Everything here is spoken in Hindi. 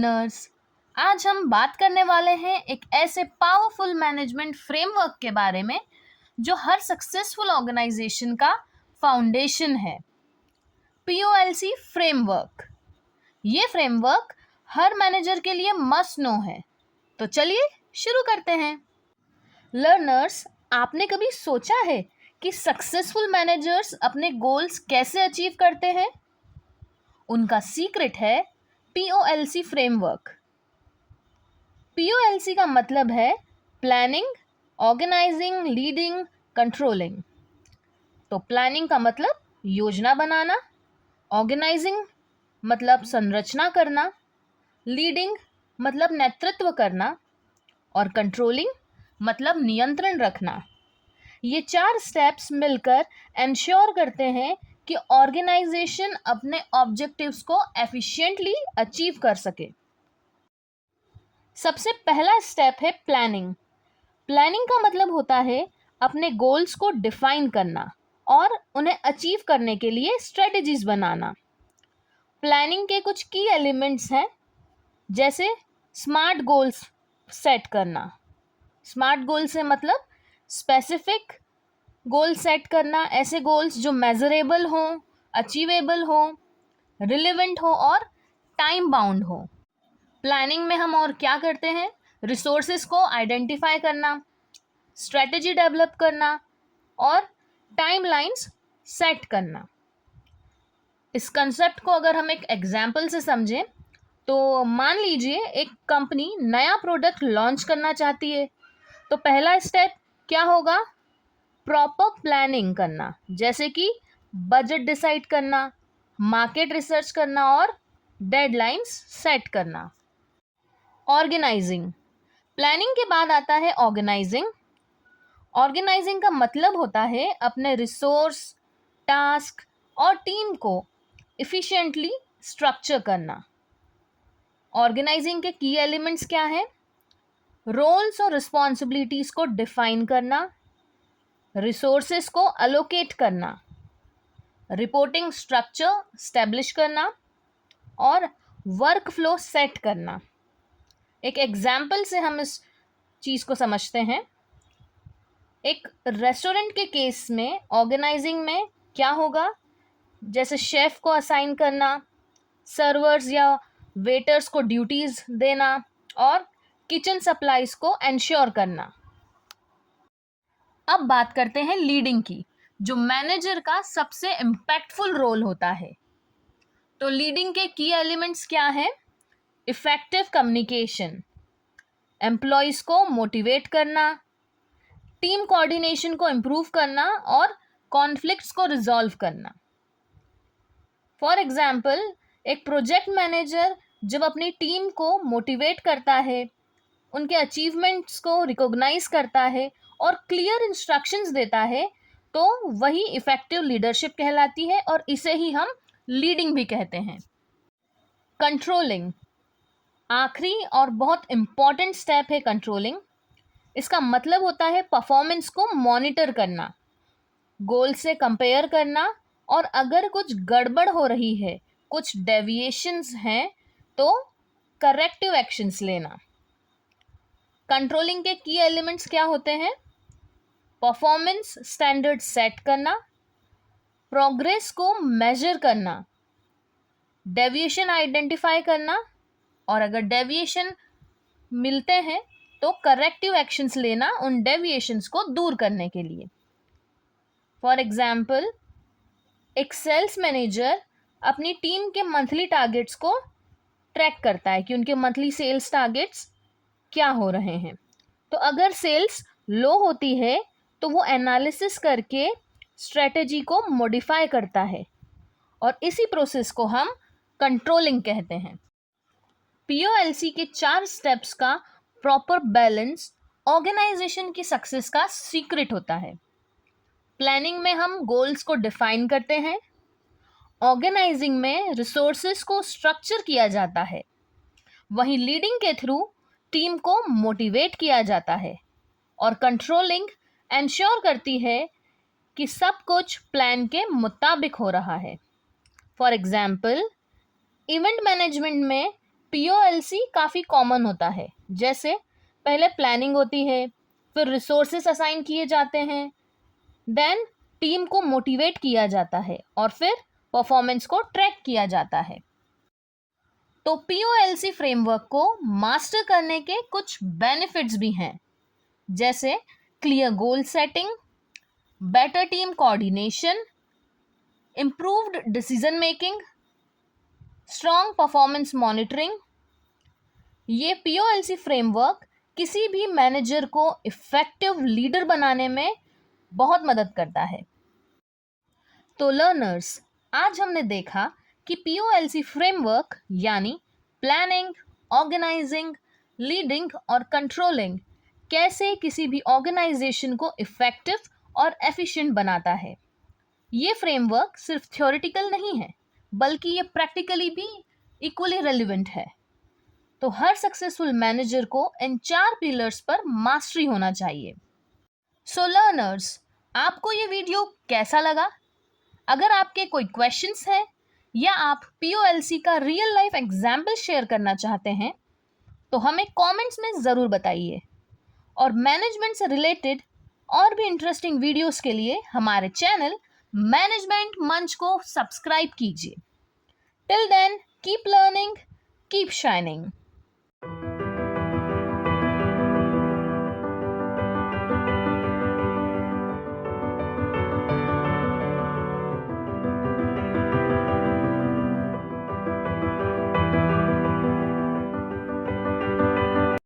लर्नर्स, आज हम बात करने वाले हैं एक ऐसे पावरफुल मैनेजमेंट फ्रेमवर्क के बारे में जो हर सक्सेसफुल ऑर्गेनाइजेशन का फाउंडेशन है। POLC framework. ये फ्रेमवर्क हर मैनेजर के लिए मस्ट नो है। तो चलिए शुरू करते हैं। लर्नर्स, आपने कभी सोचा है कि सक्सेसफुल मैनेजर्स अपने गोल्स कैसे अचीव करते हैं? उनका सीक्रेट है POLC फ्रेमवर्क। POLC का मतलब है प्लानिंग, ऑर्गेनाइजिंग, लीडिंग, कंट्रोलिंग। तो प्लानिंग का मतलब योजना बनाना, ऑर्गेनाइजिंग मतलब संरचना करना, लीडिंग मतलब नेतृत्व करना और कंट्रोलिंग मतलब नियंत्रण रखना। ये 4 स्टेप्स मिलकर एंश्योर करते हैं कि ऑर्गेनाइजेशन अपने ऑब्जेक्टिव्स को एफिशिएंटली अचीव कर सके। सबसे पहला स्टेप है प्लानिंग। प्लानिंग का मतलब होता है अपने गोल्स को डिफाइन करना और उन्हें अचीव करने के लिए स्ट्रेटजीज बनाना। प्लानिंग के कुछ की एलिमेंट्स हैं, जैसे स्मार्ट गोल्स सेट करना। स्मार्ट गोल से मतलब स्पेसिफिक गोल सेट करना, ऐसे गोल्स जो मेजरेबल हों, अचीवेबल हों, रिलेवेंट हो और टाइम बाउंड हो। प्लानिंग में हम और क्या करते हैं? रिसोर्सेज को आइडेंटिफाई करना, स्ट्रेटजी डेवलप करना और टाइमलाइंस सेट करना। इस कंसेप्ट को अगर हम एक एग्जाम्पल से समझें तो मान लीजिए एक कंपनी नया प्रोडक्ट लॉन्च करना चाहती है, तो पहला स्टेप क्या होगा? प्रॉपर प्लानिंग करना, जैसे कि बजट डिसाइड करना, मार्केट रिसर्च करना और डेडलाइंस सेट करना। ऑर्गेनाइजिंग। प्लानिंग के बाद आता है ऑर्गेनाइजिंग। ऑर्गेनाइजिंग का मतलब होता है अपने रिसोर्स, टास्क और टीम को इफिशिएंटली स्ट्रक्चर करना। ऑर्गेनाइजिंग के की एलिमेंट्स क्या हैं? रोल्स और रिस्पॉन्सिबिलिटीज को डिफाइन करना, रिसोर्सेस को अलोकेट करना, रिपोर्टिंग स्ट्रक्चर स्टैब्लिश करना और वर्क फ्लो सेट करना। एक एग्जाम्पल से हम इस चीज़ को समझते हैं। एक रेस्टोरेंट के केस में ऑर्गेनाइजिंग में क्या होगा? जैसे शेफ को असाइन करना, सर्वर्स या वेटर्स को ड्यूटीज देना और किचन सप्लाईज को एंश्योर करना। अब बात करते हैं लीडिंग की, जो मैनेजर का सबसे इम्पैक्टफुल रोल होता है। तो लीडिंग के की एलिमेंट्स क्या है? इफेक्टिव कम्युनिकेशन, एम्प्लॉयज को मोटिवेट करना, टीम कोऑर्डिनेशन को इम्प्रूव करना और कॉन्फ्लिक्ट्स को रिजॉल्व करना। फॉर एग्जाम्पल, एक प्रोजेक्ट मैनेजर जब अपनी टीम को मोटिवेट करता है, उनके अचीवमेंट्स को रिकॉग्नाइज करता है और क्लियर इंस्ट्रक्शंस देता है, तो वही इफेक्टिव लीडरशिप कहलाती है और इसे ही हम लीडिंग भी कहते हैं। कंट्रोलिंग आखिरी और बहुत इम्पॉर्टेंट स्टेप है। कंट्रोलिंग, इसका मतलब होता है परफॉर्मेंस को मॉनिटर करना, गोल से कंपेयर करना और अगर कुछ गड़बड़ हो रही है, कुछ डेविएशंस हैं, तो करेक्टिव एक्शंस लेना। कंट्रोलिंग के की एलिमेंट्स क्या होते हैं? परफॉर्मेंस स्टैंडर्ड सेट करना, प्रोग्रेस को मेजर करना, डेविएशन आइडेंटिफाई करना और अगर डेविएशन मिलते हैं तो करेक्टिव एक्शंस लेना उन डेविएशंस को दूर करने के लिए। फॉर एग्जाम्पल, एक सेल्स मैनेजर अपनी टीम के मंथली टारगेट्स को ट्रैक करता है कि उनके मंथली सेल्स टारगेट्स क्या हो रहे हैं। तो अगर सेल्स लो होती है तो वो एनालिसिस करके स्ट्रेटजी को मॉडिफाई करता है और इसी प्रोसेस को हम कंट्रोलिंग कहते हैं। POLC के 4 स्टेप्स का प्रॉपर बैलेंस ऑर्गेनाइजेशन की सक्सेस का सीक्रेट होता है। प्लानिंग में हम गोल्स को डिफाइन करते हैं, ऑर्गेनाइजिंग में रिसोर्सेस को स्ट्रक्चर किया जाता है, वहीं लीडिंग के थ्रू टीम को मोटिवेट किया जाता है और कंट्रोलिंग एंश्योर करती है कि सब कुछ प्लान के मुताबिक हो रहा है। फॉर एग्जाम्पल, इवेंट मैनेजमेंट में POLC काफ़ी कॉमन होता है, जैसे पहले प्लानिंग होती है, फिर रिसोर्सेस असाइन किए जाते हैं, देन टीम को मोटिवेट किया जाता है और फिर परफॉर्मेंस को ट्रैक किया जाता है। तो POLC फ्रेमवर्क को मास्टर करने के कुछ बेनिफिट्स भी हैं, जैसे clear goal setting, better team coordination, improved decision making, strong performance monitoring. ये POLC फ्रेमवर्क किसी भी मैनेजर को इफेक्टिव लीडर बनाने में बहुत मदद करता है। तो लर्नर्स, आज हमने देखा कि POLC फ्रेमवर्क यानी प्लानिंग, ऑर्गेनाइजिंग, लीडिंग और कंट्रोलिंग कैसे किसी भी ऑर्गेनाइजेशन को इफेक्टिव और एफिशिएंट बनाता है। ये फ्रेमवर्क सिर्फ थ्योरेटिकल नहीं है, बल्कि ये प्रैक्टिकली भी इक्वली रेलिवेंट है। तो हर सक्सेसफुल मैनेजर को इन 4 पिलर्स पर मास्टरी होना चाहिए। सो लर्नर्स, आपको ये वीडियो कैसा लगा? अगर आपके कोई क्वेश्चंस हैं या आप POLC का रियल लाइफ एग्जाम्पल शेयर करना चाहते हैं, तो हमें कमेंट्स में ज़रूर बताइए। और मैनेजमेंट से रिलेटेड और भी इंटरेस्टिंग वीडियोस के लिए हमारे चैनल मैनेजमेंट मंच को सब्सक्राइब कीजिए। Till then, keep learning, keep shining.